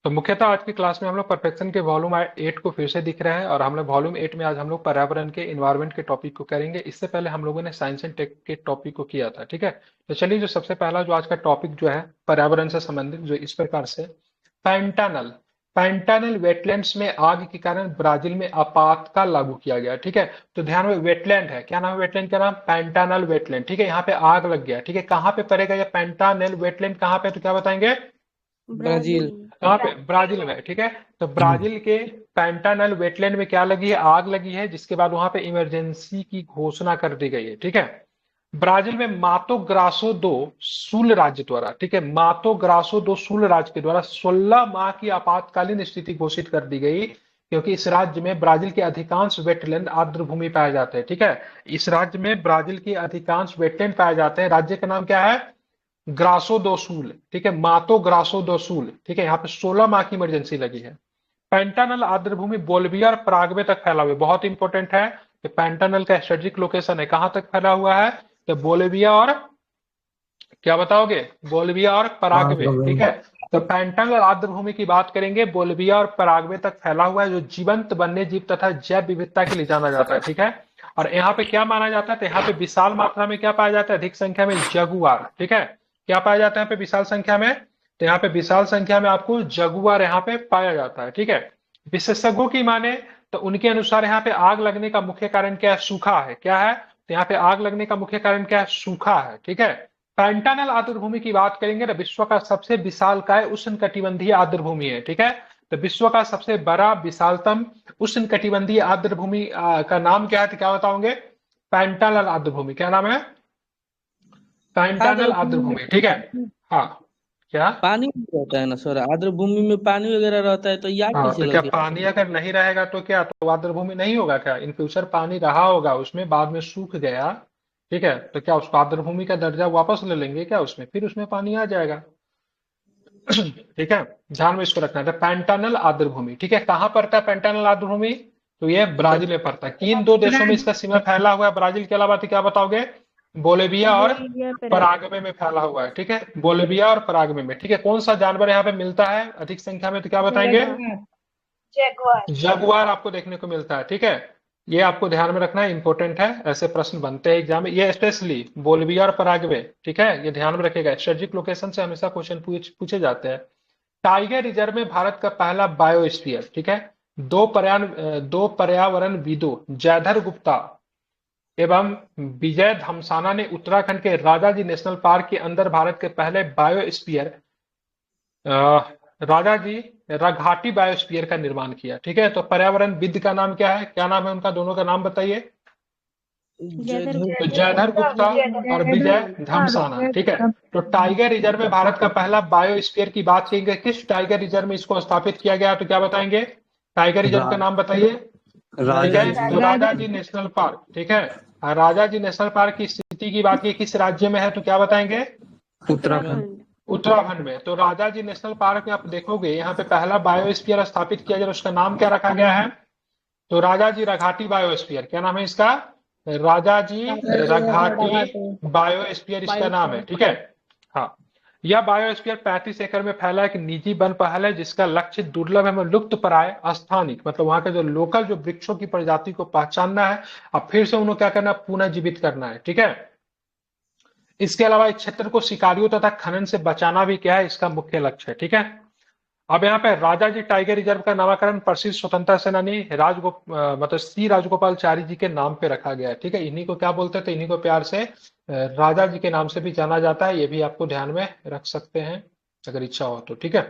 तो मुख्यतः आज की क्लास में हम लोग परफेक्शन के वॉल्यूम 8 को फिर से दिख रहे हैं, और हम लोग वॉल्यूम 8 में आज हम लोग पर्यावरण के इन्वायरमेंट के टॉपिक को करेंगे। इससे पहले हम लोगों ने साइंस एंड टेक के टॉपिक को किया था, ठीक है। तो चलिए, जो सबसे पहला जो आज का टॉपिक जो है पर्यावरण से संबंधित, जो इस प्रकार से पैंटानल पैंटानल वेटलैंड्स में आग के कारण ब्राजील में आपातकाल लागू किया गया, ठीक है। तो ध्यान में, वेटलैंड है, क्या नाम है वेटलैंड का नाम? पैंटानल वेटलैंड, ठीक है। यहाँ पे आग लग गया, ठीक है। कहाँ पे पड़ेगा ये पैंटानल वेटलैंड? कहाँ पे, तो क्या बताएंगे? ब्राजील। ब्राजील। कहाँ पे? ब्राजील में, ठीक है। तो ब्राजील के पैंटानल वेटलैंड में क्या लगी है? आग लगी है, जिसके बाद वहां पे इमरजेंसी की घोषणा कर दी गई है, ठीक है। ब्राजील में मातो ग्रासो दो सूल राज्य द्वारा, ठीक है, मातो ग्रासो दो सूल राज्य के द्वारा 16 माह की आपातकालीन स्थिति घोषित कर दी गई, क्योंकि इस राज्य में ब्राजील के अधिकांश वेटलैंड आर्द्र भूमि पाए जाते हैं, ठीक है। इस राज्य में ब्राजील के अधिकांश वेटलैंड पाए जाते हैं। राज्य का नाम क्या है? ग्रासो दो सूल, ठीक है, मातो ग्रासो दो सूल, ठीक है। यहाँ पे 16 माह की इमरजेंसी लगी है। पैंटानल आर्द्र भूमि बोल्विया और पराग्वे तक फैला हुआ है, बहुत इंपॉर्टेंट है कि पैंटानल का स्ट्रेटेजिक लोकेशन है, कहां तक फैला हुआ है? तो बोल्विया और, क्या बताओगे? बोल्विया और पराग्वे, ठीक है। तो पैंटानल आर्द्र भूमि की बात करेंगे, बोल्विया और पराग्वे तक फैला हुआ है, जो जीवंत वन्य जीव तथा जैव विविधता के लिए जाना जाता है, ठीक है। और यहाँ पे क्या माना जाता है? तो यहाँ पे विशाल मात्रा में क्या पाया जाता है? अधिक संख्या में जगुआर, ठीक है। क्या पाया जाता है यहाँ पे विशाल संख्या में? तो यहाँ पे विशाल संख्या में आपको जगुआर यहाँ पे पाया जाता है, ठीक है। विशेषज्ञों की माने तो उनके अनुसार यहाँ पे आग लगने का मुख्य कारण क्या है? सूखा है, क्या है? तो यहाँ पे आग लगने का मुख्य कारण क्या है? सूखा है, ठीक है। पैंटानल आर्द्र भूमि की बात करेंगे तो विश्व का सबसे विशालकाय उष्णकटिबंधीय आर्द्र भूमि है, ठीक है। तो विश्व का सबसे बड़ा विशालतम उष्णकटिबंधीय आर्द्र भूमि का नाम क्या है? तो क्या बताओगे? पैंटानल आर्द्र भूमि, क्या नाम है? पैंटानल आर्द्र आर्द्र भूमि भूमि, ठीक है। में हाँ, क्या? पानी भी रहता है ना सर? आर्द्र भूमि में पानी वगैरह रहता है तो याद हाँ, कैसे तो क्या लगे? पानी अगर नहीं रहेगा तो क्या, तो आर्द्र भूमि नहीं होगा क्या? इन फ्यूचर पानी रहा होगा उसमें, बाद में सूख गया, ठीक है, तो क्या उसको आर्द्र भूमि का दर्जा वापस ले लेंगे क्या उसमें? फिर उसमें पानी आ जाएगा, ठीक है। ध्यान में इसको रखना है। पैंटानल आर्द्र भूमि, ठीक है, कहाँ पड़ता है पैंटानल आर्द्र भूमि? तो ये ब्राजील में पड़ता है। किन दो देशों में इसका सीमा फैला हुआ है ब्राजील के अलावा? तो क्या बताओगे? बोलेविया और बोलिविया पर। पराग्वे में फैला हुआ है, ठीक है। बोलेविया और पराग्वे में, ठीक है। कौन सा जानवर यहाँ पे मिलता है अधिक संख्या में? तो क्या बताएंगे? जगुआर। जगुआर। जगुआर आपको देखने को मिलता है, ठीक है। ये आपको ध्यान में रखना है, इंपॉर्टेंट है, ऐसे प्रश्न बनते हैं एग्जाम में, ये स्पेशली बोल्विया और पराग्वे, ठीक है, ये ध्यान में रखेगा। स्ट्रेटेजिक लोकेशन से हमेशा क्वेश्चन पूछे जाते हैं। टाइगर रिजर्व में भारत का पहला बायोस्फीयर, ठीक है। दो पर्यावरणविदों जयधर गुप्ता एवं विजय धमसाना ने उत्तराखंड के राजाजी नेशनल पार्क के अंदर भारत के पहले बायोस्फीयर, राजा जी राघाटी बायोस्फीयर का निर्माण किया, ठीक है। तो पर्यावरण विद का नाम क्या है? क्या नाम है उनका? दोनों का नाम बताइए। जयधर तो गुप्ता। जयधर गुप्ता और विजय धमसाना, ठीक है। तो टाइगर रिजर्व में भारत का पहला बायोस्फीयर की बात करेंगे, किस टाइगर रिजर्व में इसको स्थापित किया गया? तो क्या बताएंगे? टाइगर रिजर्व का नाम बताइए। ठीक राजा है, जी। तो राजा जी नेशनल पार्क, ठीक है। राजा जी नेशनल पार्क की स्थिति की बात की किस राज्य में है? तो क्या बताएंगे? उत्तराखंड। उत्तराखंड। उत्तराखंड में। तो राजा जी नेशनल पार्क में आप देखोगे यहाँ पे पहला बायोस्फीयर स्थापित किया जाए, उसका नाम क्या रखा गया है? तो राजा जी राघाटी बायोस्फीयर, क्या नाम है इसका? राजा जी राघाटी बायोस्फीयर इसका नाम है, ठीक है। हाँ, यह बायोस्फीयर 35 एकड़ में फैला एक निजी वन पहल है, जिसका लक्ष्य दुर्लभ एवं लुप्त प्राय स्थानिक, मतलब वहां के जो लोकल जो वृक्षों की प्रजाति को पहचानना है और फिर से उन्हें क्या करना है? पुनः जीवित करना है, ठीक है। इसके अलावा इस क्षेत्र को शिकारियों तथा खनन से बचाना भी क्या है? इसका मुख्य लक्ष्य है, ठीक है। अब यहाँ पे राजा जी टाइगर रिजर्व का नामकरण प्रसिद्ध स्वतंत्रता सेनानी मतलब सी राजगोपालचारी जी के नाम पे रखा गया है, ठीक है। इन्हीं को क्या बोलते थे? इन्हीं को प्यार से राजा जी के नाम से भी जाना जाता है, ये भी आपको ध्यान में रख सकते हैं अगर इच्छा हो तो, ठीक है।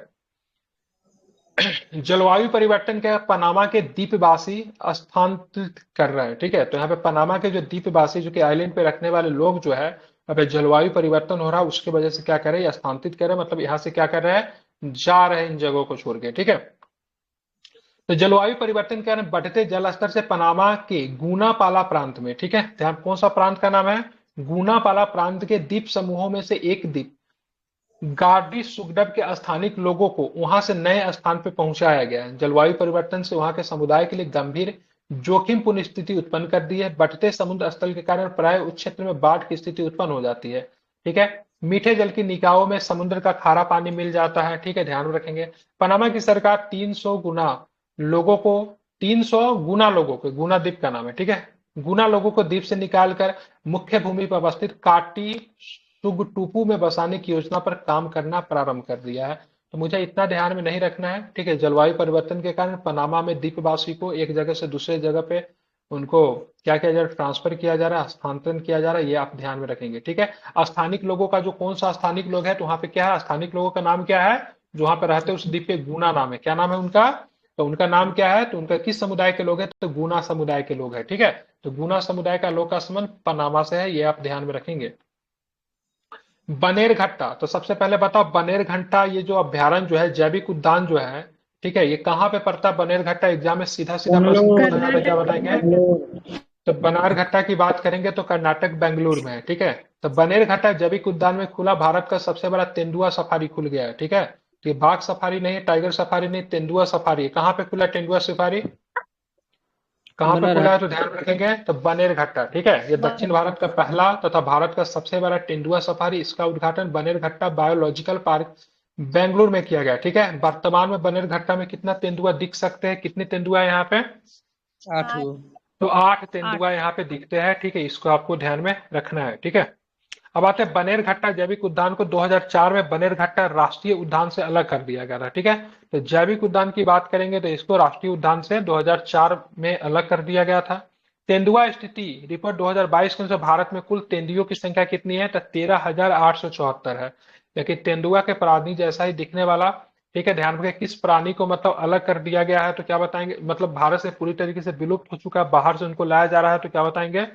जलवायु परिवर्तन क्या है? पनामा के द्वीपवासी स्थानांतरित कर रहे हैं, ठीक है। तो यहाँ पे पनामा के जो द्वीपवासी, जो कि आइलैंड पे रखने वाले लोग जो है, यहाँ पे जलवायु परिवर्तन हो रहा है, उसकी वजह से क्या कर रहे हैं? स्थानांतरित कर रहे हैं, मतलब यहाँ से क्या कर रहे हैं? जा रहे हैं इन जगहों को छोड़ के, ठीक है। तो जलवायु परिवर्तन के कारण बढ़ते जल स्तर से पनामा के गूनापाला प्रांत में, ठीक है, ध्यान, कौन सा प्रांत का नाम है? गूनापाला प्रांत के द्वीप समूहों में से एक द्वीप गार्डी सुगडब के स्थानिक लोगों को वहां से नए स्थान पर पहुंचाया गया है। जलवायु परिवर्तन से वहां के समुदाय के लिए गंभीर जोखिमपूर्ण स्थिति उत्पन्न कर दी है। बढ़ते समुद्र स्थल के कारण प्राय उस क्षेत्र में बाढ़ की स्थिति उत्पन्न हो जाती है, ठीक है। मीठे जल की निकायों में समुद्र का खारा पानी मिल जाता है, ठीक है, ध्यान में रखेंगे। पनामा की सरकार 300 गुना लोगों को 300 गुना लोगों को, गुना द्वीप का नाम है, ठीक है, गुना लोगों को द्वीप से निकालकर मुख्य भूमि पर अवस्थित काटी सुगटुपू में बसाने की योजना पर काम करना प्रारंभ कर दिया है। तो मुझे इतना ध्यान में नहीं रखना है, ठीक है। जलवायु परिवर्तन के कारण पनामा में द्वीपवासी को एक जगह से दूसरे जगह पे उनको क्या किया जा रहा है, ट्रांसफर किया जा रहा है, हस्तांतरण किया जा रहा है, ये आप ध्यान में रखेंगे, ठीक है। स्थानिक लोगों का जो कौन सा स्थानिक लोग है, तो वहां पे क्या है, स्थानिक लोगों का नाम क्या है, जो वहां पे रहते हैं उस द्वीप पे गुना नाम है। क्या नाम है उनका, तो उनका नाम क्या है, तो उनका किस समुदाय के लोग हैं, तो गुना समुदाय के लोग हैं, ठीक है। तो गुना समुदाय का लोग का संबंध पनामा से है, ये आप ध्यान में रखेंगे। बनेर घट्टा, तो सबसे पहले बताओ बनेर घट्टा ये जो अभ्यारण्य जो है, जैविक उद्यान जो है, ठीक है, ये कहाँ पे पड़ता है बनेर घट्टा, एग्जाम में सीधा सीधा प्रश्न पूछा जाता है, क्या बताएंगे। तो बनेर घट्टा की बात करेंगे तो कर्नाटक बेंगलुरु में है, ठीक है। तो बनेर घट्टा जैविक उद्यान में खुला भारत का सबसे बड़ा तेंदुआ सफारी खुल गया है, ठीक है। तो ये बाघ सफारी नहीं है, टाइगर सफारी नहीं, तेंदुआ सफारी है। कहाँ पे खुला तेंदुआ सफारी, कहाँ पे खुला है, तो ध्यान रखेंगे तो बनेर घट्टा, ठीक है। ये दक्षिण भारत का पहला तथा भारत का सबसे बड़ा तेंदुआ सफारी, इसका उद्घाटन बनेर घट्टा बायोलॉजिकल पार्क बेंगलुरु में किया गया, ठीक है। वर्तमान में बनेर घट्टा में कितना तेंदुआ दिख सकते हैं, कितने तेंदुआ है यहाँ पे, 8 गो। तो 8 तेंदुआ यहाँ पे दिखते हैं, ठीक है, इसको आपको ध्यान में रखना है, ठीक है। अब आते हैं बनेर घट्टा जैविक उद्यान को 2004 में बनेर घट्टा राष्ट्रीय उद्यान से अलग कर दिया गया था, ठीक है। तो जैविक उद्यान की बात करेंगे तो इसको राष्ट्रीय उद्यान से 2004 में अलग कर दिया गया था। तेंदुआ स्थिति रिपोर्ट 2022 के अनुसार भारत में कुल तेंदुओं की संख्या कितनी है, तो 13,874 है। लेकिन तेंदुआ के प्राणी जैसा ही दिखने वाला, ठीक है, ध्यान रखें किस प्राणी को मतलब अलग कर दिया गया है, तो क्या बताएंगे, मतलब भारत से पूरी तरीके से विलुप्त हो चुका है, बाहर से उनको लाया जा रहा है, तो क्या बताएंगे,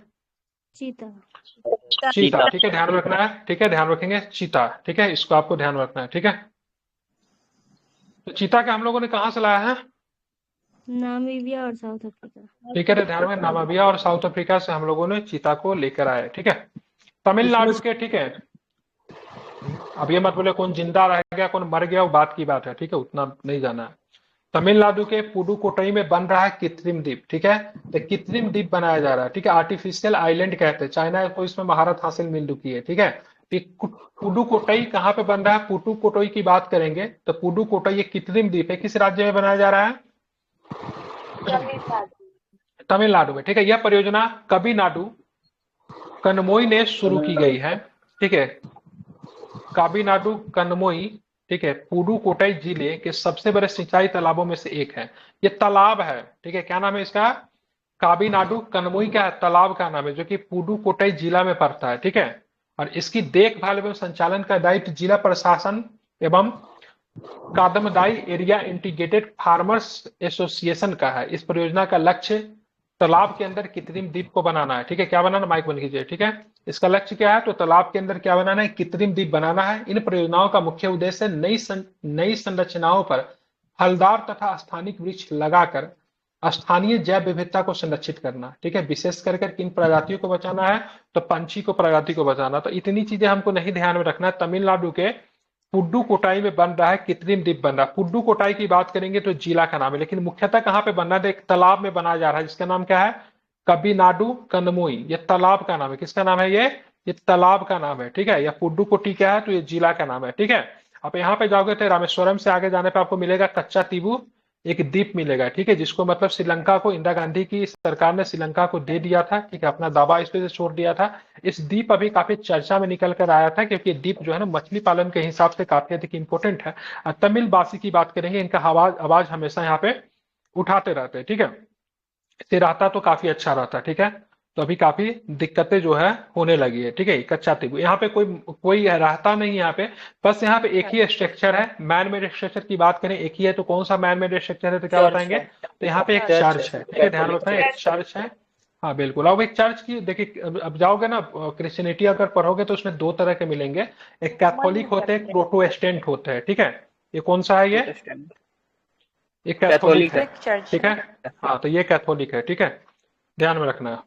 चीता। चीता, ठीक है, ध्यान रखना है, ठीक है, ध्यान रखेंगे चीता, ठीक है, इसको आपको ध्यान रखना है, ठीक है। तो चीता के हम लोगों ने कहाँ से लाया है, नामीबिया और साउथ अफ्रीका। ठीक है, तो ध्यान रखें नामीबिया और साउथ अफ्रीका से हम लोगों ने चीता को लेकर आए, ठीक है। तमिलनाडु के, ठीक है, अब ये मत बोले कौन जिंदा रह गया कौन मर गया, वो बात की बात है, ठीक है, उतना नहीं जाना है। तमिलनाडु के पुडुकोट्टई में बन रहा है कृत्रिम द्वीप, ठीक है, तो कृत्रिम द्वीप बनाया जा रहा है, ठीक है, आर्टिफिशियल आइलैंड कहते हैं, चाइना को इसमें महारत हासिल मिल चुकी है, ठीक है। पुडुकोट्टई कहाँ पे बन रहा है, पुडुकोट्टई की बात करेंगे तो पुडुकोट्टई एक कृत्रिम द्वीप है, किस राज्य में बनाया जा रहा है, तमिलनाडु में, ठीक है। यह परियोजना कबीनाडु कनमोई ने शुरू की गई है, ठीक है, काबीनाडु कनमोई, ठीक है, पुडुकोट्टई जिले के सबसे बड़े सिंचाई तालाबों में से एक है। ये तालाब है, ठीक है, क्या नाम है इसका, काबीनाडु कनमोई का तालाब का नाम है, जो कि पुडुकोट्टई जिला में पड़ता है, ठीक है। और इसकी देखभाल एवं संचालन का दायित्व जिला प्रशासन एवं कादमदाई एरिया इंटीग्रेटेड फार्मर्स एसोसिएशन का है। इस परियोजना का लक्ष्य तालाब के अंदर कृत्रिम द्वीप को बनाना है, ठीक है, क्या बनाना, माइक बंद कीजिए, ठीक है। इसका लक्ष्य क्या है, तो तालाब के अंदर क्या बनाना है, कृत्रिम द्वीप बनाना है। इन परियोजनाओं का मुख्य उद्देश्य नई संरचनाओं पर फलदार तथा स्थानिक वृक्ष लगाकर स्थानीय जैव विविधता को संरक्षित करना, ठीक है, विशेष कर किन प्रजातियों को बचाना है, तो पंछी को प्रजाति को बचाना। तो इतनी चीजें हमको नहीं ध्यान में रखना है। तमिलनाडु के पुडुकोट्टई में बन रहा है कृत्रिम द्वीप बन रहा है। पुडुकोट्टई की बात करेंगे तो जिला का नाम है, लेकिन मुख्यतः कहाँ पे बन रहा है, एक तालाब में बनाया जा रहा है, जिसका नाम क्या है, कबीनाडु कनमोई। ये तालाब का नाम है, किसका नाम है, ये तालाब का नाम है, ठीक है। या पुडुकोट्टई क्या है, तो ये जिला का नाम है, ठीक है। आप यहाँ पे जाओगे तो रामेश्वरम से आगे जाने पे आपको मिलेगा कच्चा तीबू, एक द्वीप मिलेगा, ठीक है, जिसको मतलब श्रीलंका को इंदिरा गांधी की सरकार ने श्रीलंका को दे दिया था, ठीक है, अपना दावा इस पे से छोड़ दिया था। इस द्वीप अभी काफी चर्चा में निकल कर आया था, क्योंकि द्वीप जो है ना मछली पालन के हिसाब से काफी अधिक इंपॉर्टेंट है। तमिल बासी की बात करेंगे, इनका आवाज हमेशा यहाँ पे उठाते रहते हैं, ठीक है, इससे रहता तो काफी अच्छा रहता, ठीक है। तो अभी काफी दिक्कतें जो है होने लगी है, ठीक है। कच्चा तीबू यहाँ पे कोई रहता नहीं यहाँ पे, बस यहाँ पे एक ही स्ट्रक्चर है। मैन मेड स्ट्रक्चर की बात करें एक ही है, तो कौन सा मैन मेड स्ट्रक्चर है, तो क्या बताएंगे, तो यहाँ पे एक चर्च है, ठीक है, ध्यान रखना है, एक चर्च है, हाँ बिल्कुल। अब एक चर्च की देखिए, अब जाओगे ना क्रिश्चियनिटी अगर पढ़ोगे तो उसमें दो तरह के मिलेंगे, एक कैथोलिक होते हैं, एक प्रोटेस्टेंट होते हैं, ठीक है। ये कौन सा है, ये कैथोलिक है, ठीक है, हाँ, तो ये कैथोलिक है, ठीक है, ध्यान में रखना।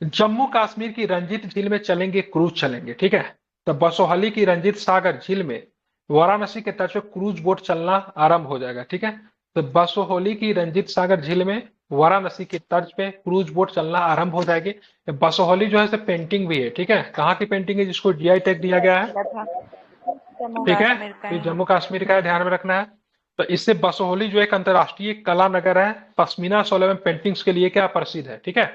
जम्मू कश्मीर की रंजीत झील में चलेंगे, क्रूज चलेंगे, ठीक है। तो बसोहली की रंजीत सागर झील में वाराणसी के तट पर क्रूज बोट चलना आरंभ हो जाएगा, ठीक है। तो बसोहोली की रंजीत सागर झील में वाराणसी की तर्ज पे क्रूज बोट चलना आरंभ हो जाएगी। ये बसोहोली जो है पेंटिंग भी है, ठीक है। कहाँ की पेंटिंग है जिसको जीआई टैग दिया गया है, था जम्मू ठीक है। कश्मीर का तो ही। जम्मू कश्मीर का है, ध्यान में रखना है। तो इससे बसोहोली जो एक अंतर्राष्ट्रीय कला नगर है, पश्मीना शॉल एवं पेंटिंग्स के लिए क्या प्रसिद्ध है, ठीक है।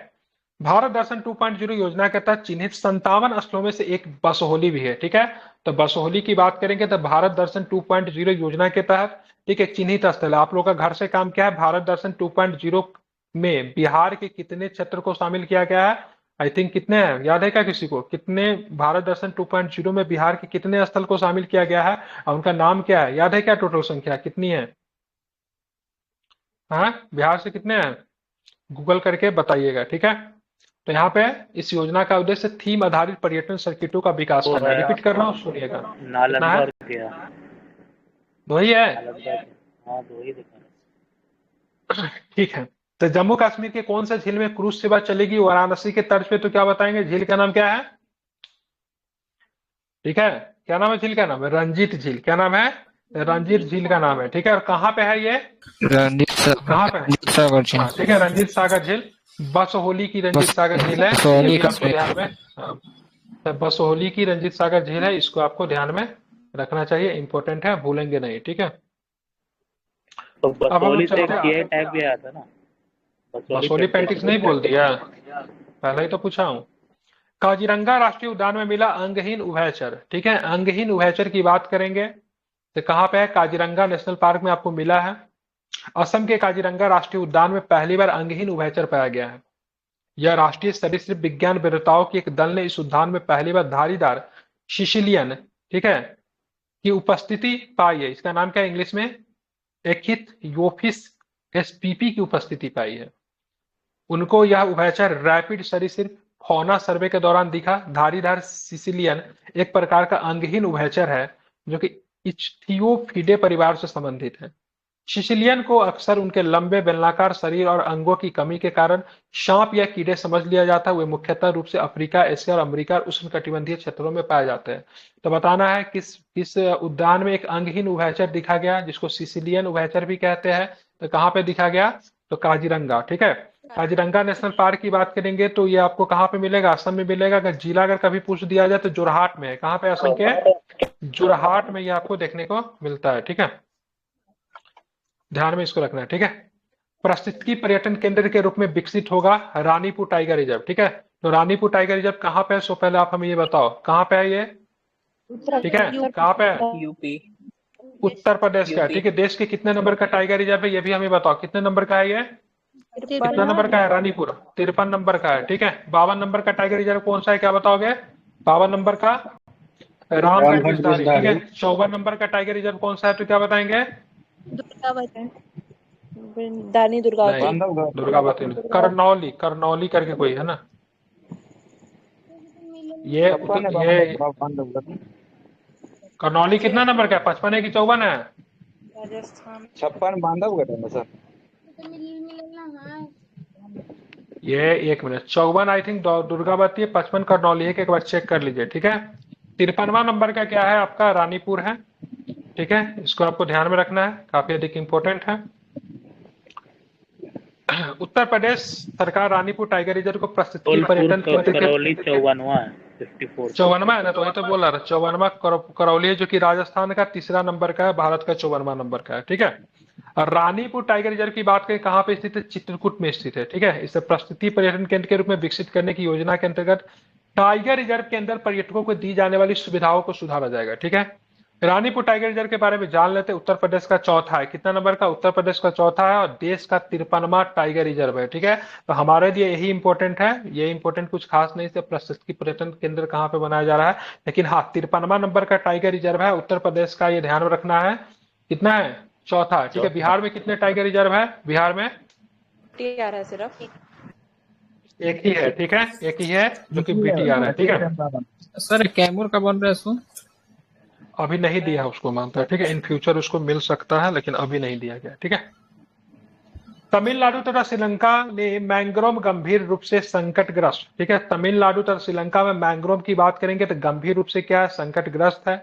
भारत दर्शन 2.0 योजना के तहत चिन्हित 57 स्थलों में से एक बसोहोली भी है, ठीक है। तो बसोहोली की बात करेंगे तो भारत दर्शन 2.0 योजना के तहत, ठीक है, चिन्हित स्थल है। आप लोग का घर से काम क्या है, भारत दर्शन 2.0 में बिहार के कितने क्षेत्र को शामिल किया गया है? आई थिंक कितने हैं, याद है क्या किसी को? कितने भारत दर्शन 2.0 में बिहार के कितने स्थल को शामिल किया गया है और उनका नाम क्या है? याद है क्या टोटल संख्या कितनी है? हाँ, बिहार से कितने हैं? गूगल करके बताइएगा, ठीक है। तो यहाँ पे इस योजना का उद्देश्य थीम आधारित पर्यटन सर्किटों का विकास वो करना है। है रिपीट कर रहा हूँ, सुनिएगा। कितना नालंदा है? और गया। दो ही है, नालंदा हाँ, 2 ही दिखा रहे। ठीक है। तो जम्मू कश्मीर के कौन से झील में क्रूज सेवा चलेगी वाराणसी के तर्ज पे? तो क्या बताएंगे, झील का नाम क्या है? ठीक है, क्या नाम है झील का? नाम है रंजीत झील। क्या नाम है? रंजीत झील का नाम है, ठीक है। और कहाँ पे है ये? कहाँ पे है? रंजीत सागर झील। हाँ, ठीक है, रंजीत सागर झील। बसोहोली की रंजीत सागर झील है, बसोहोली ये भी आपको कश्मीर। ध्यान में, हाँ, तो बसोहोली की रंजीत सागर झील है, इसको आपको ध्यान में रखना चाहिए, इंपॉर्टेंट है, भूलेंगे नहीं, ठीक है। तो अब हम बसोली से चलते हैं जीआई टैग भी आया था ना। बसोली पेंटिक्स नहीं बोल दिया, पहले ही तो पूछा हूँ। काजीरंगा राष्ट्रीय उद्यान में मिला अंगहीन उभयचर, ठीक है। अंगहीन उभयचर की बात करेंगे तो कहाँ पे है? काजीरंगा नेशनल पार्क में आपको मिला है। असम के काजीरंगा राष्ट्रीय उद्यान में पहली बार अंगहीन उभयचर पाया गया है। यह राष्ट्रीय सरीसृप विज्ञान विद्यार्थीओं के एक दल ने इस उद्यान में पहली बार धारीदार सिसिलियन, ठीक है, की उपस्थिति पाई है। इसका नाम क्या है इंग्लिश में? एकिथ योफिस एसपीपी की उपस्थिति पाई है। उनको यह उभयचर रैपिड सरीसृप फौना सर्वे के दौरान दिखा। धारीदार सिसिलियन एक प्रकार का अंगहीन उभयचर है जो कि इच्थियोफिडे परिवार से संबंधित है। सिसिलियन को अक्सर उनके लंबे बेलनाकार शरीर और अंगों की कमी के कारण सांप या कीड़े समझ लिया जाता है। वे मुख्यतः रूप से अफ्रीका, एशिया और अमेरिका और उष्णकटिबंधीय क्षेत्रों में पाए जाते हैं। तो बताना है किस उद्यान में एक अंगहीन उभयचर दिखा गया जिसको सिसिलियन उभयचर भी कहते हैं। तो कहाँ पे दिखा गया? तो काजीरंगा, ठीक है। काजीरंगा नेशनल पार्क की बात करेंगे तो ये आपको कहाँ पे मिलेगा? असम में मिलेगा। अगर जिला अगर कभी पूछ दिया जाए तो जोरहाट में है। कहाँ पे? असम के जोरहाट में ये आपको देखने को मिलता है, ठीक है। ध्यान में इसको रखना है, ठीक है। पारिस्थितिकी पर्यटन केंद्र के रूप में विकसित होगा रानीपुर टाइगर रिजर्व, ठीक है। तो रानीपुर टाइगर रिजर्व कहाँ पे है? सो पहले आप हमें ये बताओ कहाँ पे है ये, ठीक है, कहाँ पे है? यूपी। उत्तर प्रदेश का है, ठीक है। देश के कितने नंबर का टाइगर रिजर्व है ये भी हमें बताओ, कितने नंबर का है ये? कितना नंबर का है? रानीपुर 53 नंबर का है, ठीक है। 52 नंबर का टाइगर रिजर्व कौन सा है, क्या बताओगे? 52 नंबर का रामगढ़ गिरधारी, ठीक है। 54 नंबर का टाइगर रिजर्व कौन सा है तो क्या बताएंगे? दानी दुर्गावती। नहीं, दुर्गावती नहीं, करनौली, करनौली करके कोई है ना। ये करनौली कितना नंबर का है? 55 है कि 54 है? राजस्थान। 56 बांधवगढ़ है ना सर। ये एक मिनट, 54 आई थिंक दुर्गावती है, 55 करनौली है, कि एक बार चेक कर लीजिए, ठीक है। 53वां नंबर का क्या है आपका? रानीपुर है, ठीक है। इसको आपको ध्यान में रखना है, काफी अधिक इंपॉर्टेंट है। उत्तर प्रदेश सरकार रानीपुर टाइगर रिजर्व को प्रस्तुति पर्यटन केंद्र करौली 54वां है, 54। 54वां है ना, तो वही तो बोल रहा था। 54वां करौली है जो कि राजस्थान का तीसरा नंबर का है, भारत का 54वां नंबर का है, ठीक है। और रानीपुर टाइगर रिजर्व की बात करें कहाँ पे स्थित है? चित्रकूट में स्थित है, ठीक है। इसे प्रस्तुति पर्यटन केंद्र के रूप में विकसित करने की योजना के अंतर्गत टाइगर रिजर्व के अंदर पर्यटकों को दी जाने वाली सुविधाओं को सुधारा जाएगा, ठीक है। रानीपुर टाइगर रिजर्व के बारे में जान लेते हैं। उत्तर प्रदेश का चौथा है, कितना नंबर का? उत्तर प्रदेश का चौथा है और देश का 53वां टाइगर रिजर्व है, ठीक है। तो हमारे लिए यही इंपॉर्टेंट है, ये इंपॉर्टेंट कुछ खास नहीं, सिर्फ प्रस्तुति पर्यटन केंद्र कहाँ पे बनाया जा रहा है। लेकिन हाँ, 53वां नंबर का टाइगर रिजर्व है उत्तर प्रदेश का, ये ध्यान में रखना है। कितना है? चौथा, ठीक है। बिहार में कितने टाइगर रिजर्व है? बिहार में टीआर है सिर्फ एक ही है, ठीक है, एक ही है जो कि बीटीआर है, ठीक है। सर कैमूर का बन रहा है इसको? अभी नहीं दिया है उसको, मानता है, ठीक है। इन फ्यूचर उसको मिल सकता है लेकिन अभी नहीं दिया गया, ठीक है। तमिलनाडु तथा श्रीलंका में मैंग्रोव गंभीर रूप से संकटग्रस्त, ठीक है। तमिलनाडु तथा श्रीलंका में मैंग्रोव की बात करेंगे तो गंभीर रूप से क्या है? संकटग्रस्त है।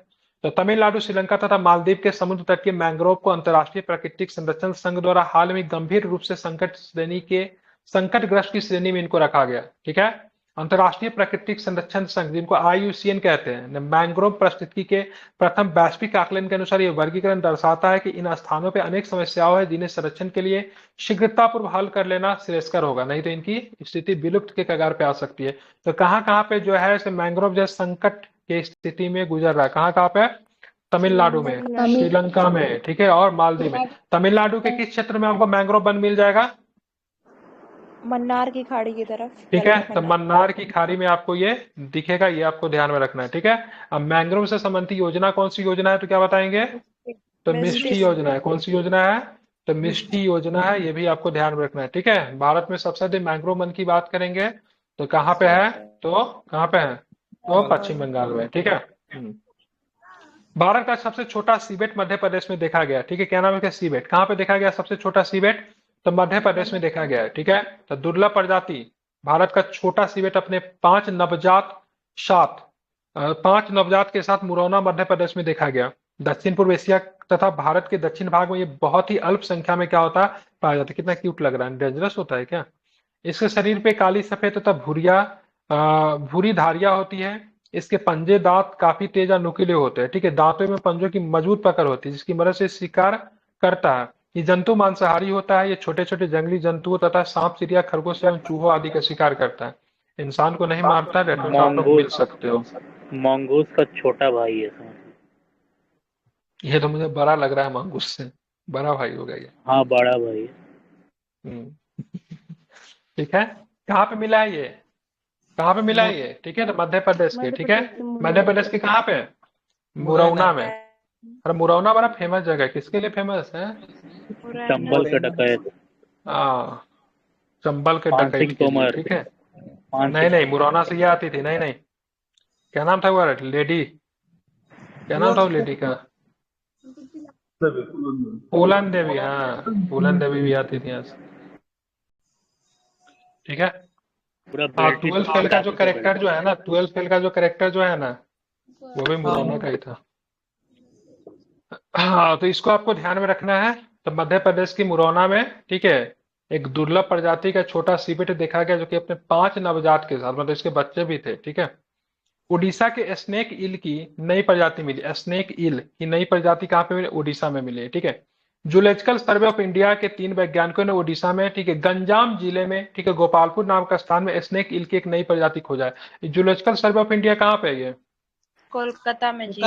तो तमिलनाडु, श्रीलंका तथा मालदीव के समुद्र तट के मैंग्रोव को अंतर्राष्ट्रीय प्राकृतिक संरक्षण संघ द्वारा हाल में गंभीर रूप से संकटग्रस्त की श्रेणी में इनको रखा गया। ठीक है, अंतर्राष्ट्रीय प्राकृतिक संरक्षण संघ, जिनको IUCN कहते हैं, मैंग्रोव पारिस्थितिकी के प्रथम वैश्विक आकलन के अनुसार यह वर्गीकरण दर्शाता है कि इन स्थानों पर अनेक समस्याओं है जिन्हें संरक्षण के लिए शीघ्रतापूर्व हल कर लेना श्रेयस्कर होगा, नहीं तो इनकी स्थिति विलुप्त के कगार पे आ सकती है। तो कहाँ पे जो है मैंग्रोव जो संकट की स्थिति में गुजर रहा है, कहाँ पे? तमिलनाडु में, श्रीलंका में, ठीक है, और मालदीव में। तमिलनाडु के किस क्षेत्र में आपको मैंग्रोव वन मिल जाएगा? मन्नार की खाड़ी की तरफ। ठीक है, तो मन्नार की खाड़ी में आपको ये दिखेगा, ये आपको ध्यान में रखना है। ठीक है, अब मैंग्रोव से संबंधित योजना कौन सी योजना है तो क्या बताएंगे? तो मिष्टी योजना है। कौन सी योजना है? तो मिष्टी योजना है, ये भी आपको ध्यान में रखना है। ठीक है, भारत में सबसे अधिक मैंग्रोव वन की बात करेंगे तो कहाँ पे है? तो कहाँ पे है? तो पश्चिम बंगाल में। ठीक है, भारत का सबसे छोटा सीबेट मध्य प्रदेश में देखा गया। ठीक है, क्या नाम है इसका? सीबेट। कहाँ पे देखा गया सबसे छोटा सीबेट? तो मध्य प्रदेश में देखा गया है। ठीक है, तो दुर्लभ प्रजाति भारत का छोटा सीबेट अपने 5 नवजात के साथ मुरौना मध्य प्रदेश में देखा गया। दक्षिण पूर्व एशिया तथा भारत के दक्षिण भाग में ये बहुत ही अल्प संख्या में क्या होता है? पाया जाता है। कितना क्यूट लग रहा है, डेंजरस होता है क्या? इसके शरीर पे काली सफेद तथा भूरी धारियां होती है। इसके पंजे दांत काफी तेज और नुकीले होते हैं। ठीक है, दांतों में पंजों की मजबूत पकड़ होती है जिसकी मदद से शिकार करता है। ये जंतु मांसाहारी होता है। ये छोटे छोटे जंगली जंतुओं तथा सांप, चिड़िया, खरगोश एवं चूहों आदि का शिकार करता है। इंसान को नहीं मारता। रेफरेंस आप लोग मिल सकते हो। मंगूस का छोटा भाई है, समझ। ये तो मुझे बड़ा लग रहा है मंगूस से, बड़ा भाई होगा ये। हाँ, बड़ा भाई है। ठीक है, कहाँ पे मिला है ये? कहाँ पे मिला है ये? ठीक है, तो मध्य प्रदेश के। ठीक है, मध्य प्रदेश के कहाँ पे? मुरौना में। अरे मुरौना बड़ा फेमस जगह है। किसके लिए फेमस है? चंबल के डकैत। हाँ, चंबल के पान डकैत सिंह के लिए। तोमर। ठीक है, नहीं मुरौना से ये आती थी। नहीं, क्या नाम था वो लेडी? क्या नाम था वो लेडी का? फूलन देवी। हाँ, फूलन देवी भी आती थी यहाँ से। ठीक है, पूरा हाँ, ब्रिटिश 12 फेल का जो करेक्टर जो है ना, 12 फेल का जो करेक्टर जो है ना, वो भी मुरौना का ही था। हाँ, तो इसको आपको ध्यान में रखना है। तो मध्य प्रदेश की मुरौना में, ठीक है, एक दुर्लभ प्रजाति का छोटा सीबेट देखा गया जो कि अपने 5 नवजात के साथ, मतलब इसके बच्चे भी थे। ठीक है, उड़ीसा के स्नेक ईल की नई प्रजाति मिली। स्नेक ईल की नई प्रजाति कहाँ पे मिली? उड़ीसा में मिली है। ठीक है, जूलॉजिकल सर्वे ऑफ इंडिया के 3 वैज्ञानिकों ने उड़ीसा में, ठीक है, गंजाम जिले में, ठीक है, गोपालपुर नाम का स्थान में स्नेक ईल की एक नई प्रजाति खोजा है। जूलॉजिकल सर्वे ऑफ इंडिया कहाँ पे है ये? कोलकाता में जी।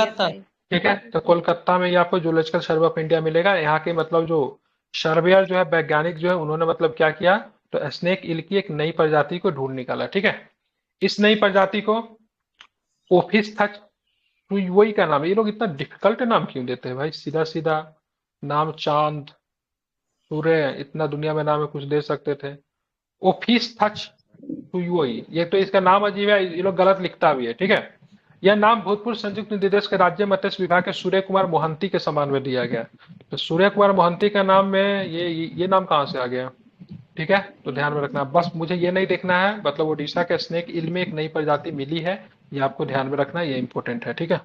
ठीक है, तो कोलकाता में ये आपको जूलॉजिकल सर्वे ऑफ इंडिया मिलेगा। यहाँ के मतलब जो सर्वेयर जो है, वैज्ञानिक जो है, उन्होंने मतलब क्या किया? तो स्नेक ईल की एक नई प्रजाति को ढूंढ निकाला। ठीक है, इस नई प्रजाति को ओफिस्थच वही का नाम है। ये लोग इतना डिफिकल्ट नाम क्यों देते हैं भाई? सीधा सीधा नाम, चांद, सूर्य, इतना दुनिया में नाम है, कुछ दे सकते थे। ओफिस्थच वही, ये तो इसका नाम अजीब है, ये लोग गलत लिखता भी है। ठीक है, यह नाम भूतपूर्व संयुक्त निदेशक के राज्य मत्स्य विभाग के सूर्य कुमार मोहंती के समान में दिया गया। तो सूर्य कुमार मोहंती का नाम में ये नाम कहाँ से आ गया? ठीक है, तो ध्यान में रखना। बस मुझे ये नहीं देखना है, मतलब ओडिशा के स्नेक ईल में एक नई प्रजाति मिली है, ये आपको ध्यान में रखना, ये इंपॉर्टेंट है। ठीक है,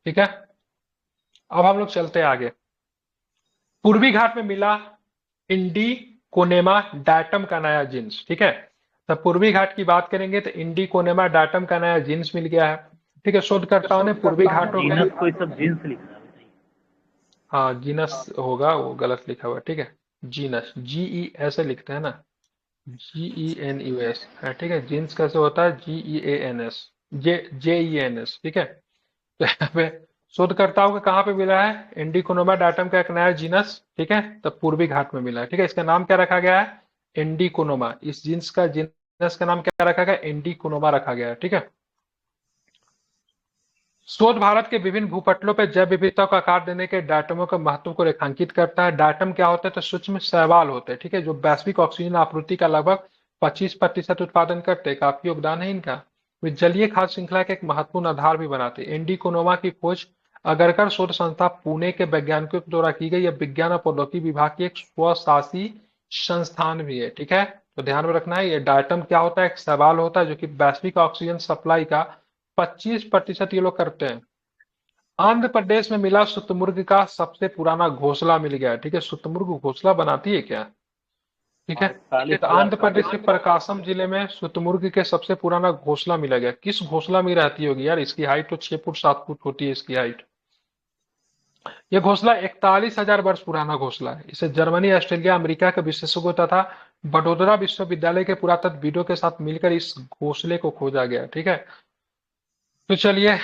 ठीक है, अब हम लोग चलते हैं आगे। पूर्वी घाट में मिला इंडिकोनेमा डाटम का नया जीन्स। ठीक है, तो पूर्वी घाट की बात करेंगे तो इंडिकोनेमा डाटम का नया जीन्स मिल गया है। ठीक है, शोधकर्ताओं ने पूर्वी घाटों के, जीनस कोई सब जीन्स लिखा है, बताइए। हाँ जीनस होगा, वो गलत लिखा हुआ है। ठीक है, जीनस GE ऐसे लिखते हैं ना, GENUS है। ठीक है, जीन्स कैसे होता है? GEANS, JENS। ठीक है, तो यहाँ पे शोधकर्ताओं को कहाँ पे मिला है? इंडिकोनोमा डाटम का एक नया जीनस। ठीक है, तो पूर्वी घाट में मिला है। ठीक है, इसका नाम क्या रखा गया है? इंडिकोनोमा। इस जीन्स का जीनस का नाम क्या रखा गया? इंडिकोनोमा रखा गया है। ठीक है, शोध भारत के विभिन्न भूपटलों पर जैव विविधता को आकार देने के डाटमों के महत्व को रेखांकित करता है। डाटम क्या होते हैं? तो सूक्ष्म शैवाल होते हैं। ठीक है, जो वैश्विक ऑक्सीजन आपूर्ति का लगभग 25% उत्पादन करते हैं। काफी योगदान है इनका। वे जलीय खाद्य श्रृंखला के एक महत्वपूर्ण आधार भी बनाते हैं। इंडिकोनोमा की खोज अगरकर शोध संस्था पुणे के वैज्ञानिकों के द्वारा की गई। यह विज्ञान और प्रौद्योगिकी विभाग की एक स्वशासी संस्थान भी है। ठीक है, तो ध्यान में रखना है, ये डायटम क्या होता है, एक सवाल होता है जो कि वैश्विक ऑक्सीजन सप्लाई का 25% ये लोग करते हैं। आंध्र प्रदेश में मिला शुतुरमुर्ग का सबसे पुराना घोंसला मिल गया। ठीक है, शुतुरमुर्ग घोंसला बनाती है क्या? ठीक है, चालीस तो हजार आंध्र प्रदेश के प्रकाशम जिले में शुतुरमुर्ग के सबसे पुराना घोंसला मिला गया। किस घोंसला में रहती होगी यार? इसकी हाइट तो 6 फुट 7 फुट होती है इसकी हाइट। यह घोंसला 41,000 वर्ष पुराना घोंसला है। इसे जर्मनी, ऑस्ट्रेलिया, अमेरिका के विशेषज्ञों तथा वडोदरा विश्वविद्यालय के पुरातत्वविदों के साथ मिलकर इस घोंसले को खोजा गया। ठीक है, तो चलिए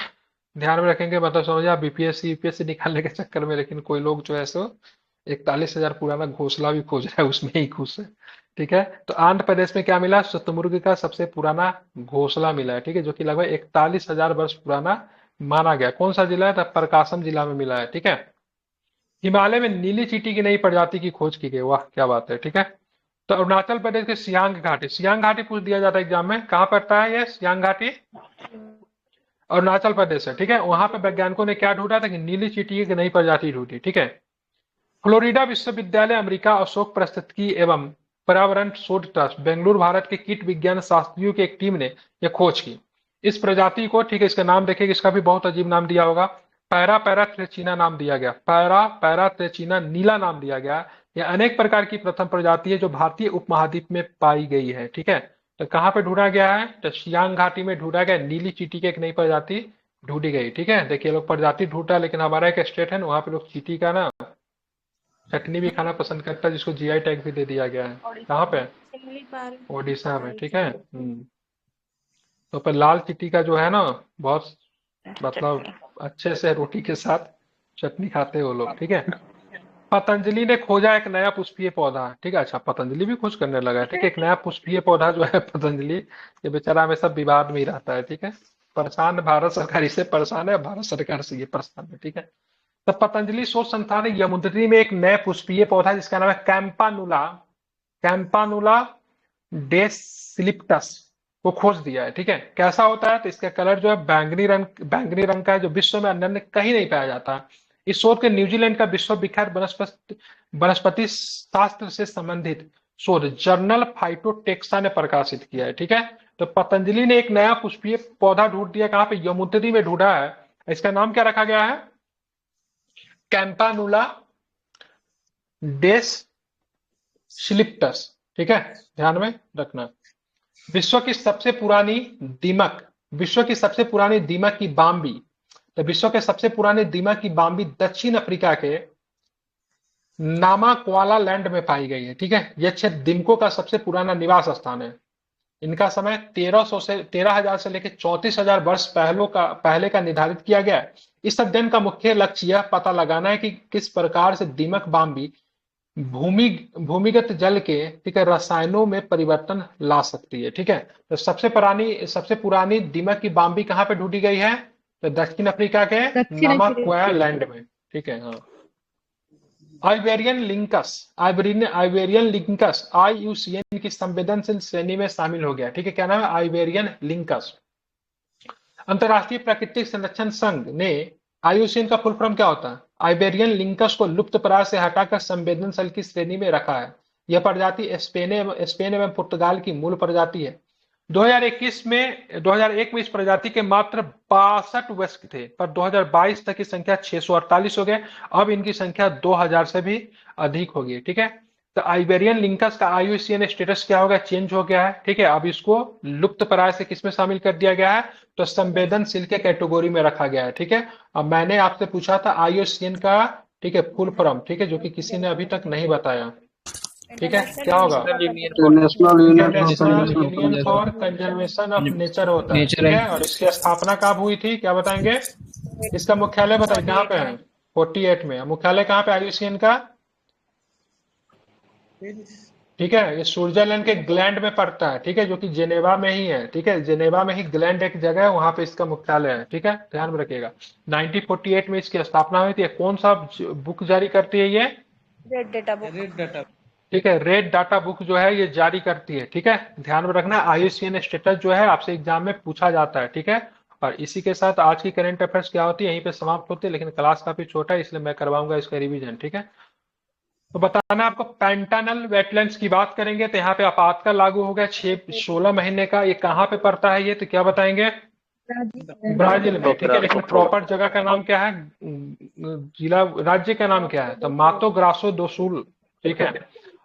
ध्यान में रखेंगे, मतलब समझिए आप बीपीएससी यूपीएससी निकालने के चक्कर में, लेकिन कोई लोग जो है सो 41,000 पुराना घोंसला भी खोज रहा है, उसमें ही खुश है। ठीक है, तो आंध्र प्रदेश में क्या मिला? शुतुरमुर्ग का सबसे पुराना घोंसला मिला है। ठीक है, जो कि लगभग 41,000 वर्ष पुराना माना गया। कौन सा जिला है? तो प्रकाशम जिला में मिला है। ठीक है, हिमालय में नीली चींटी की नई प्रजाति की खोज की गई। वाह क्या बात है। ठीक है, तो अरुणाचल प्रदेश के सियांग घाटी, सियांग घाटी पूछ दिया जाता है एग्जाम में, कहाँ पड़ता है ये सियांग घाटी? अरुणाचल प्रदेश है। ठीक है, वहां पे वैज्ञानिकों ने क्या ढूंढा था कि नीली चींटी की नई प्रजाति ढूंढी। ठीक है, फ्लोरिडा विश्वविद्यालय अमेरिका अशोक पारिस्थितिकी एवं पर्यावरण शोध ट्रस्ट बेंगलुरु भारत के कीट विज्ञान शास्त्रियों की एक टीम ने यह खोज की। इस प्रजाति को, ठीक है, इसका नाम देखिए, इसका भी बहुत अजीब नाम दिया होगा, पैरा पैरा थ्रेचीना नाम दिया गया। पैरा पैरा थ्रेचीना नीला नाम दिया गया। यह अनेक प्रकार की प्रथम प्रजाति है जो भारतीय उपमहाद्वीप में पाई गई है। ठीक है, तो कहाँ पे ढूंढा गया है? तो सियांग घाटी में ढूंढा गया। नीली चींटी की एक नई प्रजाति ढूंढी गई। ठीक है, देखिए लोग प्रजाति ढूंढा, लेकिन हमारा एक स्टेट है ना, वहाँ पे लोग चींटी का ना चटनी भी खाना पसंद करता है, जिसको जीआई टैग भी दे दिया गया है। कहाँ पे? ओडिशा में। ठीक है, तो पर लाल चींटी का जो है ना, बहुत मतलब अच्छे से रोटी के साथ चटनी खाते हैं वो लोग। ठीक है, पतंजलि ने खोजा एक नया पुष्पीय पौधा। ठीक है, अच्छा पतंजलि भी खोज करने लगा है। ठीक है, एक नया पुष्पीय पौधा जो है पतंजलि, ये बेचारा हमेशा विवाद में ही रहता है। ठीक है, परेशान, भारत सरकार इससे परेशान है, भारत सरकार से ये परेशान है। ठीक है, तो पतंजलि शोध संस्थान ने यमुनोत्री में एक नया पुष्पीय पौधा जिसका नाम है कैंपानुला, कैंपानुला डेसिलिप्टस को खोज दिया है। ठीक है, कैसा होता है? तो इसका कलर जो है बैंगनी रंग का है, जो विश्व में अन्य कहीं नहीं पाया जाता। इस शोध के न्यूजीलैंड का विश्वविख्यात वनस्पति शास्त्र से संबंधित शोध जर्नल फाइटोटेक्सा ने प्रकाशित किया है। ठीक है, तो पतंजलि ने एक नया पुष्पीय पौधा ढूंढ दिया। कहाँ पे? यमुनोत्री में ढूंढा है। इसका नाम क्या रखा गया है? कैंपानुला डेस स्लिप्टस। ठीक है, ध्यान में रखना। विश्व की सबसे पुरानी दीमक, विश्व की सबसे पुरानी दीमक की बाम्बी, तो विश्व के सबसे पुराने दीमक की बाम्बी दक्षिण अफ्रीका के नामाक्वाला लैंड में पाई गई है। ठीक है, यह क्षेत्र दीमकों का सबसे पुराना निवास स्थान है। इनका समय 13,000 से लेकर 34,000 वर्ष पहले का निर्धारित किया गया है। इस अध्ययन का मुख्य लक्ष्य यह पता लगाना है कि किस प्रकार से दीमक बाम्बी भूमिगत जल के, ठीक है, रसायनों में परिवर्तन ला सकती है। ठीक है, तो सबसे पुरानी दीमक की बाम्बी कहाँ पे ढूंढी गई है? तो दक्षिण अफ्रीका के नामाक्वाला लैंड में। ठीक है, हाँ। आइबेरियन लिंकस IUCN की संवेदनशील श्रेणी में शामिल हो गया। ठीक है, क्या नाम है? आइबेरियन लिंकस। अंतरराष्ट्रीय प्राकृतिक संरक्षण संघ ने, IUCN का फुल फॉर्म क्या होता है? आइबेरियन लिंकस को लुप्तप्राय से हटाकर संवेदनशील की श्रेणी में रखा है। यह प्रजाति स्पेन एवं पुर्तगाल की मूल प्रजाति है। 2001 में इस प्रजाति के मात्र 62 वयस्क थे, पर 2022 तक की संख्या 648 हो गए। अब इनकी संख्या 2000 से भी अधिक होगी। ठीक है, तो आइबेरियन लिंकस का IUCN स्टेटस क्या होगा? चेंज हो गया है। ठीक है, अब इसको लुप्तप्राय से किसमें शामिल कर दिया गया है? तो संवेदनशील के कैटेगरी में रखा गया है। ठीक है, अब मैंने आपसे पूछा था IUCN का, ठीक है, फुल फॉर्म, ठीक है, जो कि किसी ने अभी तक नहीं बताया। ठीक है, क्या होगा? International union for conservation of nature होता है। ठीक है, और इसकी स्थापना कब हुई थी? क्या बताएंगे? इसका मुख्यालय बताइए कहाँ पे है? 48 में। मुख्यालय कहाँ पे IUCN का? ठीक है, ये स्विट्जरलैंड के ग्लैंड में पड़ता है। ठीक है, जो कि जेनेवा में ही है। ठीक है, जेनेवा में ही ग्लैंड एक जगह है, वहां पे इसका मुख्यालय है। ठीक है, ध्यान में रखिएगा। 1948 में इसकी स्थापना हुई थी। कौन सा बुक जारी करती है ये? Red data book. Red data. ठीक है, रेड डाटा बुक जो है ये जारी करती है। ठीक है, ध्यान में रखना। IUCN स्टेटस जो है आपसे एग्जाम में पूछा जाता है। ठीक है, और इसी के साथ आज की करंट अफेयर्स क्या होती है यहीं पे समाप्त होती है, लेकिन क्लास काफी छोटा है इसलिए मैं करवाऊंगा इसका रिवीजन। ठीक है, तो बताना आपको पैंटानल वेटलैंड्स की बात करेंगे तो यहाँ पे आपातकाल लागू हो गया 16 महीने का। ये कहाँ पे पड़ता है ये, तो क्या बताएंगे? ब्राजील में, ठीक है। लेकिन प्रॉपर जगह का नाम क्या है, जिला, राज्य का नाम क्या है? तो मातो ग्रासो दो सुल, ठीक है।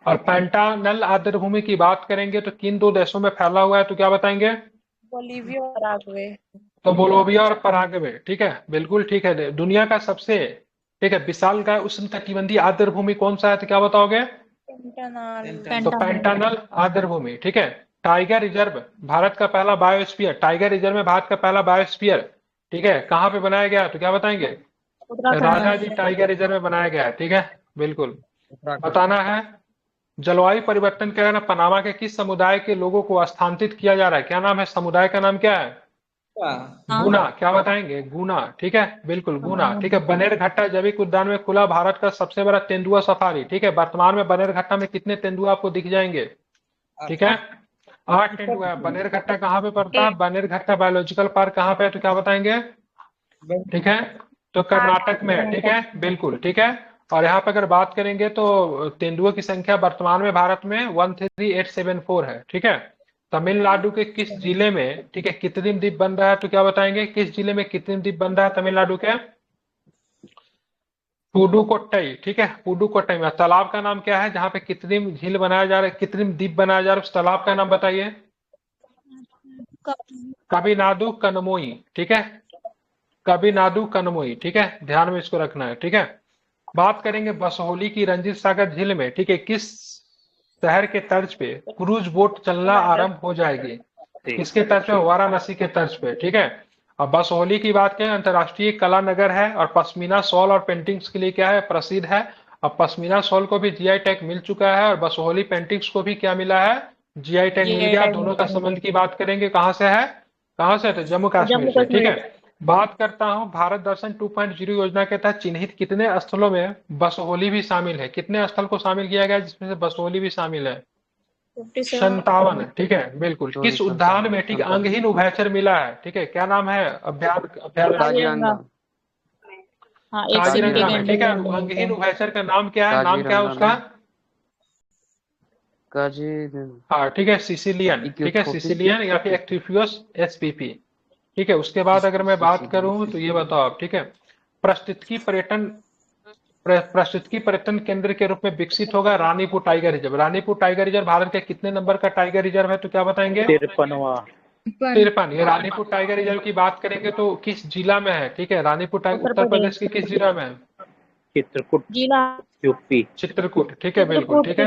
और पैंटानल आर्द्रभूमि की बात करेंगे तो किन दो देशों में फैला हुआ है, तो क्या बताएंगे? बोलीविया और पराग्वे। तो बोलोविया और पराग्वे, ठीक है, बिल्कुल ठीक है। दुनिया का सबसे, ठीक है, विशाल का उष्णकटिबंधीय आर्द्रभूमि कौन सा है, तो क्या बताओगे? तो पैंटानल आर्द्रभूमि, ठीक है। टाइगर रिजर्व, भारत का पहला बायोस्फीयर, टाइगर रिजर्व में भारत का पहला बायोस्फीयर, ठीक है, कहाँ पे बनाया गया, तो क्या बताएंगे? राजा जी टाइगर रिजर्व में बनाया गया है, ठीक है, बिल्कुल। बताना है जलवायु परिवर्तन के कारण पनामा के किस समुदाय के लोगों को स्थानांतरित किया जा रहा है, क्या नाम है, समुदाय का नाम क्या है? गुना, क्या बताएंगे? गुना, ठीक है, बिल्कुल गुना, ठीक है। बनेरघट्टा जैविक उद्यान में खुला भारत का सबसे बड़ा तेंदुआ सफारी, ठीक है। वर्तमान में बनेरघट्टा में कितने तेंदुआ आपको दिख जाएंगे, ठीक है? 8 तेंदुआ। बनेरघट्टा कहाँ पे पड़ता है? बनेरघट्टा बायोलॉजिकल पार्क कहाँ पे है, तो क्या बताएंगे? ठीक है, तो कर्नाटक में है, ठीक है, बिल्कुल ठीक है। और यहाँ पे अगर बात करेंगे तो तेंदुओं की संख्या वर्तमान में भारत में 13874 है, ठीक है। तमिलनाडु के किस जिले में, ठीक है, कृत्रिम द्वीप बन रहा है, तो क्या बताएंगे? किस जिले में कृत्रिम द्वीप बन रहा है तमिलनाडु के? पुडुकोट्टई, ठीक है, पुडुकोट्टई में। तालाब का नाम क्या है जहाँ पे कृत्रिम झील बनाया जा रहा है, कृत्रिम द्वीप बनाया जा रहा है, उस तालाब का नाम बताइए। कबिनाडु कनमोई, ठीक है, कबिनाडु कनमोई, ठीक है, ध्यान में इसको रखना है, ठीक है। बात करेंगे बसोहली की रंजीत सागर झील में, ठीक है, किस शहर के तर्ज पे क्रूज बोट चलना आरंभ हो जाएगी? किसके तर्ज पे? वाराणसी के तर्ज पे, ठीक है। अब बसोहली की बात करें, अंतर्राष्ट्रीय कला नगर है और पश्मीना शॉल और पेंटिंग्स के लिए क्या है, प्रसिद्ध है। अब पश्मीना शॉल को भी जीआई टैग मिल चुका है और बसोहली पेंटिंग्स को भी क्या मिला है, जीआई टैग मिल गया। दोनों का संबंध की बात करेंगे, कहाँ से है, कहाँ से? तो जम्मू कश्मीर से, ठीक है। बात करता हूं भारत दर्शन 2.0 योजना के तहत चिन्हित कितने स्थलों में बसोहली भी शामिल है? कितने स्थल को शामिल किया गया जिसमें से बसोहली भी शामिल है? 57, ठीक है, बिल्कुल। किस उद्यान में, ठीक, अंगहीन उभयचर मिला है, ठीक है, क्या नाम है? अभ्यारण्य काजीरंगा में, ठीक है। अंगहीन उभयचर का नाम क्या है, नाम क्या है उसका? हाँ, ठीक है, सिसिलियन, ठीक है, सिसिलियन या फिर एक्टिफियस एसपीपी, ठीक है। उसके बाद अगर मैं बात करूं तो ये बताओ आप, ठीक है, पारिस्थितिकी पर्यटन केंद्र के रूप में विकसित होगा Ranipur tiger reserve. Ranipur tiger reserve Bharat के कितने नंबर का टाइगर रिजर्व है, तो क्या बताएंगे? 53। ये रानीपुर टाइगर रिजर्व की बात करेंगे तो किस जिला में है, ठीक है, रानीपुर टाइगर उत्तर प्रदेश के किस जिला में है? चित्रकूट जिला, यूपी। चित्रकूट, ठीक है, बिल्कुल ठीक है।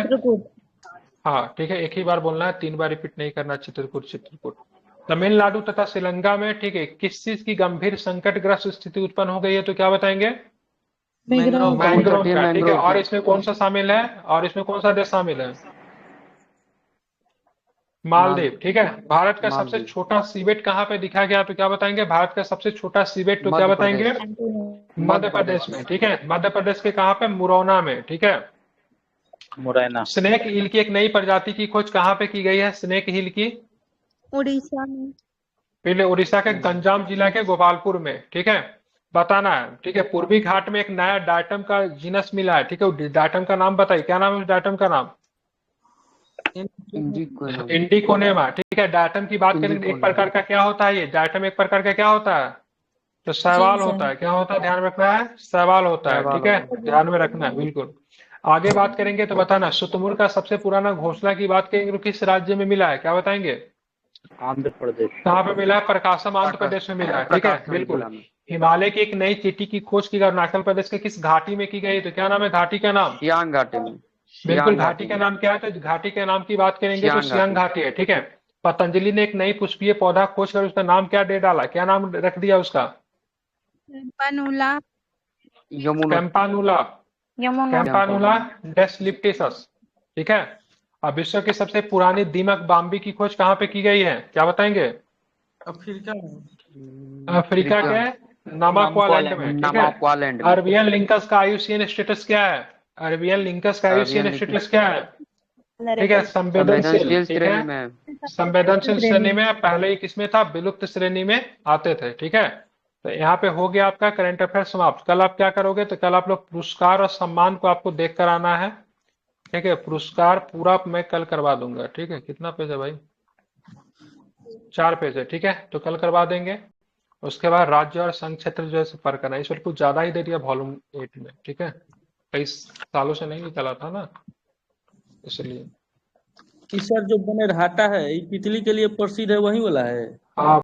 हाँ, ठीक है, एक ही बार बोलना है, 3 बार रिपीट नहीं करना। चित्रकूट, चित्रकूट। तमिलनाडु तथा श्रीलंका में, ठीक है, किस चीज की गंभीर संकटग्रस्त स्थिति उत्पन्न हो गई है, तो क्या बताएंगे? मैंग्रोव का, ठीक है। और इसमें कौन सा शामिल है, और इसमें कौन सा देश शामिल है? मालदीव, ठीक है। भारत का सबसे छोटा सीबेट कहाँ पे दिखा गया, तो क्या बताएंगे? भारत का सबसे छोटा सीबेट, तो क्या बताएंगे? मध्य प्रदेश में, ठीक है, मध्य प्रदेश के कहाँ पे? मुरैना में, ठीक है, मुरैना। स्नेक हील की एक नई प्रजाति की खोज कहाँ पे की गई है? स्नेक हील की उड़ीसा में। पहले उड़ीसा के गंजाम जिला के गोपालपुर में, ठीक है, बताना है, ठीक है। पूर्वी घाट में एक नया डायटम का जीनस मिला है, ठीक है, डायटम का नाम बताइए, क्या नाम है उस डायटम का नाम? इंडिकोनेमा, ठीक है। डायटम की बात करें, एक प्रकार का क्या होता है ये डायटम? एक प्रकार का क्या होता है? तो शैवाल होता है। क्या होता है, ध्यान रखना है, शैवाल होता है, ठीक है, ध्यान में रखना है, बिल्कुल। आगे बात करेंगे तो बताना, शुतुरमुर्ग का सबसे पुराना घोंसला की बात करेंगे तो किस राज्य में मिला है, क्या बताएंगे? आंध्र प्रदेश। कहाँ पे मिला है? प्रकाशम, आंध्र प्रदेश में मिला है, ठीक है, बिल्कुल। हिमालय की एक नई चींटी की खोज की अरुणाचल प्रदेश के किस घाटी में की गई, तो क्या नाम है घाटी का नाम? सियांग घाटी में। बिल्कुल, घाटी का नाम क्या है? तो घाटी के नाम की बात करेंगे तो सियांग घाटी है, ठीक है। पतंजलि ने एक नई पुष्पीय पौधा खोज कर उसका नाम क्या दे डाला, क्या नाम रख दिया उसका? कैम्पानुला डेस्लिप्टिसस, ठीक है। अब विश्व की सबसे पुरानी दीमक बाम्बी की खोज कहाँ पे की गई है, क्या बताएंगे? अफ्रीका के नामाक्वालैंड में, ठीक है। अरबियन लिंकस का आयुसीएन स्टेटस क्या है? अरबियन लिंकस का आयुसीएन स्टेटस क्या है? ठीक है, संवेदनशील, ठीक है, संवेदनशील श्रेणी में। पहले ही किसमें था? विलुप्त श्रेणी में आते थे, ठीक है। तो यहाँ पे हो गया आपका करंट अफेयर समाप्त। कल आप क्या करोगे, तो कल आप लोग पुरस्कार और सम्मान को आपको देख कर आना है, ठीक है, पुरस्कार पूरा मैं कल करवा दूंगा। ठीक है, कितना पेज है भाई? 4 पेज है। ठीक है, तो कल करवा देंगे। उसके बाद राज्य और संघ क्षेत्र जो है फर्क करना है, इस पर कुछ ज्यादा ही दे दिया वॉल्यूम 8 में। ठीक है, कई सालों से नहीं निकला था ना, इसलिए। सर जो बने रहाटा है ये तितली के लिए प्रसिद्ध है, वही वाला है? हाँ